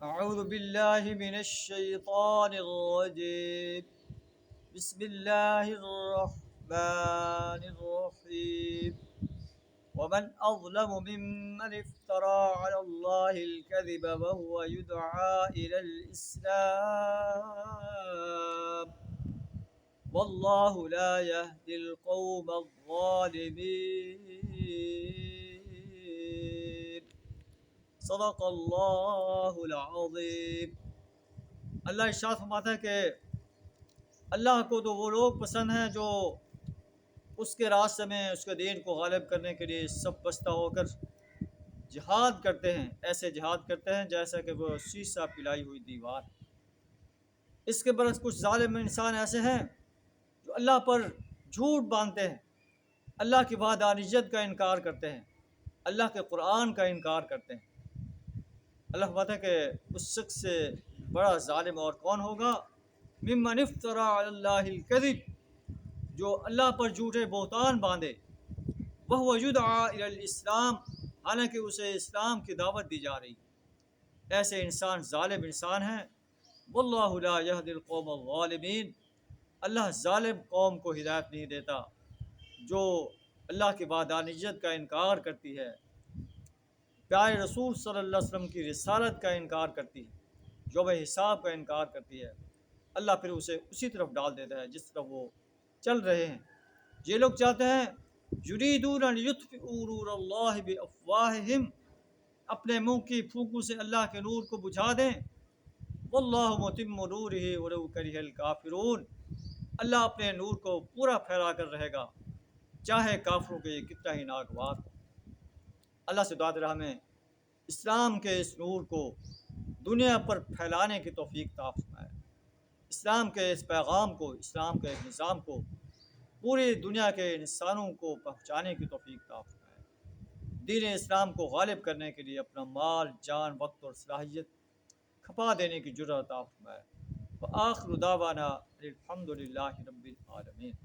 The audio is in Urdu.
أعوذ بالله من الشيطان الرجيم. بسم الله الرحمن الرحيم. ومن أظلم ممن افترى على الله الكذب وهو يدعى إلى الإسلام والله لا يهدي القوم الظالمين. صدق اللہ العظیم. اللہ ارشاد فرماتا ہے کہ اللہ کو تو وہ لوگ پسند ہیں جو اس کے راستے میں اس کے دین کو غالب کرنے کے لیے سب بستہ ہو کر جہاد کرتے ہیں. ایسے جہاد کرتے ہیں جیسا کہ وہ شیشہ پلائی ہوئی دیوار. اس کے برعکس کچھ ظالم انسان ایسے ہیں جو اللہ پر جھوٹ باندھتے ہیں، اللہ کی وحدانیت کا انکار کرتے ہیں، اللہ کے قرآن کا انکار کرتے ہیں. اللہ فرماتا ہے کہ اس شخص سے بڑا ظالم اور کون ہوگا؟ ممن افترا علی اللہ الکذب، جو اللہ پر جھوٹے بہتان باندھے، وہو یدعا الی الاسلام، حالانکہ اسے اسلام کی دعوت دی جا رہی. ایسے انسان ظالم انسان ہیں. واللہ لا یہدی القوم الظالمین، اللہ ظالم قوم کو ہدایت نہیں دیتا جو اللہ کی وحدانیت کا انکار کرتی ہے، پیارے رسول صلی اللہ علیہ وسلم کی رسالت کا انکار کرتی ہے، یوم حساب کا انکار کرتی ہے. اللہ پھر اسے اسی طرف ڈال دیتا ہے جس طرف وہ چل رہے ہیں. یہ لوگ چاہتے ہیں یریدون ان یطفئوا نور اللہ بافواہہم، اپنے منہ کی پھونکوں سے اللہ کے نور کو بجھا دیں. واللہ متم نورہ ولو کرہ الکافرون، اللہ اپنے نور کو پورا پھیلا کر رہے گا چاہے کافروں کے یہ کتنا ہی ناگوار ہو. اللہ سے دعا دے رہا ہمیں اسلام کے اس نور کو دنیا پر پھیلانے کی توفیق عطا فرمائے، اسلام کے اس پیغام کو، اسلام کے اس نظام کو پوری دنیا کے انسانوں کو پہنچانے کی توفیق عطا فرمائے، دین اسلام کو غالب کرنے کے لیے اپنا مال، جان، وقت اور صلاحیت کھپا دینے کی جرأت عطا فرمائے. وآخر دعوانا الحمد للہ رب العالمین.